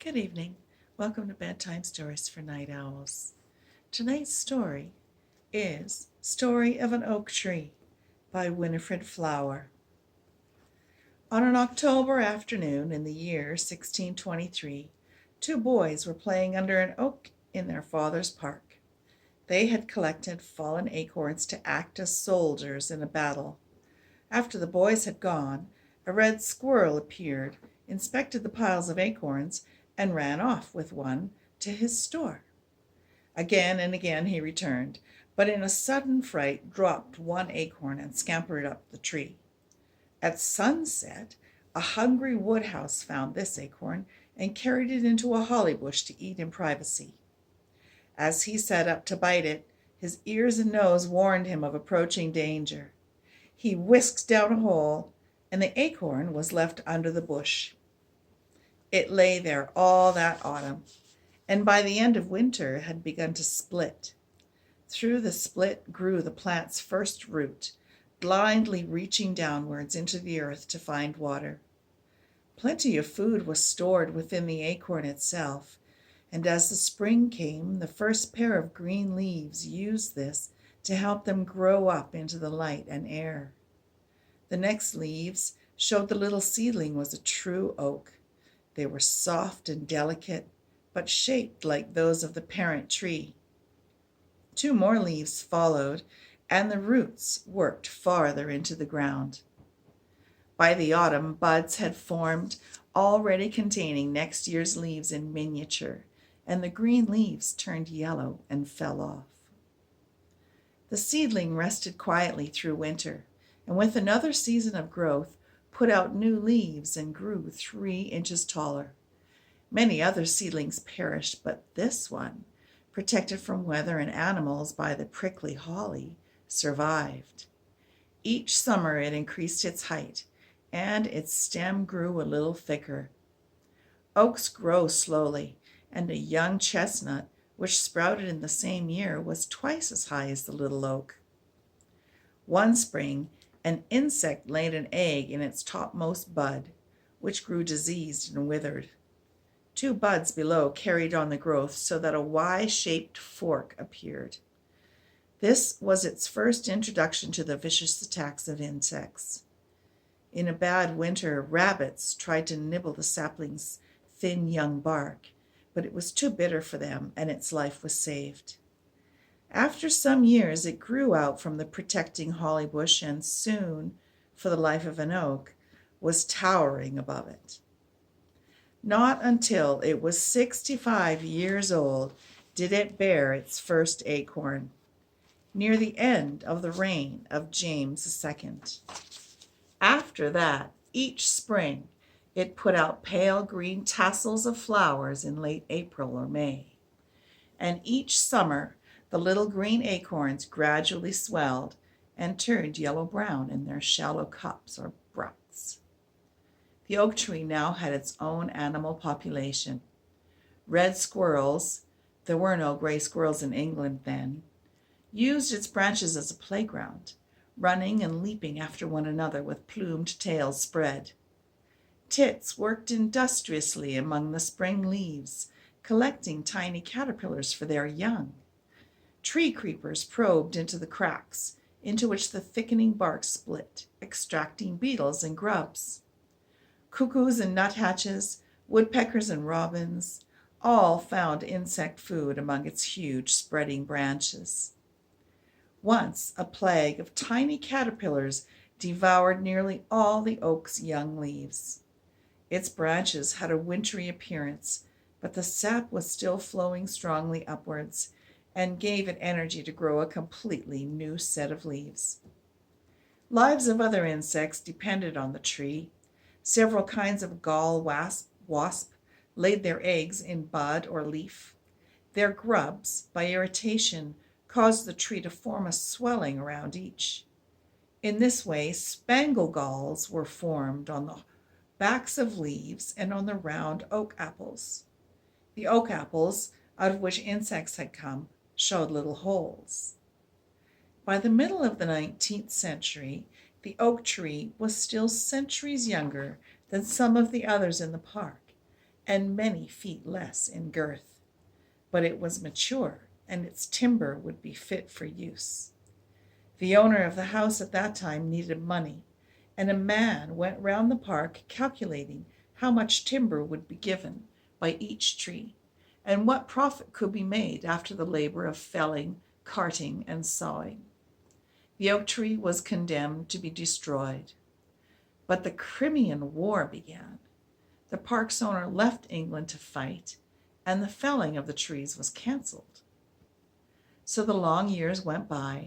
Good evening. Welcome to Bedtime Stories for Night Owls. Tonight's story is Story of an Oak Tree by Winifred Flower. On an October afternoon in the year 1623, two boys were playing under an oak in their father's park. They had collected fallen acorns to act as soldiers in a battle. After the boys had gone, a red squirrel appeared, inspected the piles of acorns, and ran off with one to his store. Again and again he returned, but in a sudden fright dropped one acorn and scampered up the tree. At sunset, a hungry woodhouse found this acorn and carried it into a holly bush to eat in privacy. As he sat up to bite it, his ears and nose warned him of approaching danger. He whisked down a hole, and the acorn was left under the bush. It lay there all that autumn, and by the end of winter had begun to split. Through the split grew the plant's first root, blindly reaching downwards into the earth to find water. Plenty of food was stored within the acorn itself, and as the spring came, the first pair of green leaves used this to help them grow up into the light and air. The next leaves showed the little seedling was a true oak. They were soft and delicate, but shaped like those of the parent tree. Two more leaves followed, and the roots worked farther into the ground. By the autumn, buds had formed, already containing next year's leaves in miniature, and the green leaves turned yellow and fell off. The seedling rested quietly through winter, and with another season of growth, put out new leaves and grew 3 inches taller. Many other seedlings perished, but this one, protected from weather and animals by the prickly holly, survived. Each summer it increased its height, and its stem grew a little thicker. Oaks grow slowly, and a young chestnut, which sprouted in the same year, was twice as high as the little oak. One spring, an insect laid an egg in its topmost bud, which grew diseased and withered. 2 buds below carried on the growth so that a Y-shaped fork appeared. This was its first introduction to the vicious attacks of insects. In a bad winter, rabbits tried to nibble the sapling's thin young bark, but it was too bitter for them, and its life was saved. After some years, it grew out from the protecting holly bush and soon, for the life of an oak, was towering above it. Not until it was 65 years old did it bear its first acorn, near the end of the reign of James II. After that, each spring, it put out pale green tassels of flowers in late April or May, and each summer the little green acorns gradually swelled and turned yellow-brown in their shallow cups or bracts. The oak tree now had its own animal population. Red squirrels, there were no gray squirrels in England then, used its branches as a playground, running and leaping after one another with plumed tails spread. Tits worked industriously among the spring leaves, collecting tiny caterpillars for their young. Tree creepers probed into the cracks, into which the thickening bark split, extracting beetles and grubs. Cuckoos and nuthatches, woodpeckers and robins, all found insect food among its huge spreading branches. Once a plague of tiny caterpillars devoured nearly all the oak's young leaves. Its branches had a wintry appearance, but the sap was still flowing strongly upwards, and gave it energy to grow a completely new set of leaves. Lives of other insects depended on the tree. Several kinds of gall wasp laid their eggs in bud or leaf. Their grubs, by irritation, caused the tree to form a swelling around each. In this way, spangle galls were formed on the backs of leaves and on the round oak apples. The oak apples, out of which insects had come, showed little holes. By the middle of the 19th century, the oak tree was still centuries younger than some of the others in the park, and many feet less in girth, but it was mature, and its timber would be fit for use. The owner of the house at that time needed money, and a man went round the park calculating how much timber would be given by each tree, and what profit could be made after the labor of felling, carting, and sawing. The oak tree was condemned to be destroyed. But the Crimean War began. The park's owner left England to fight, and the felling of the trees was cancelled. So the long years went by,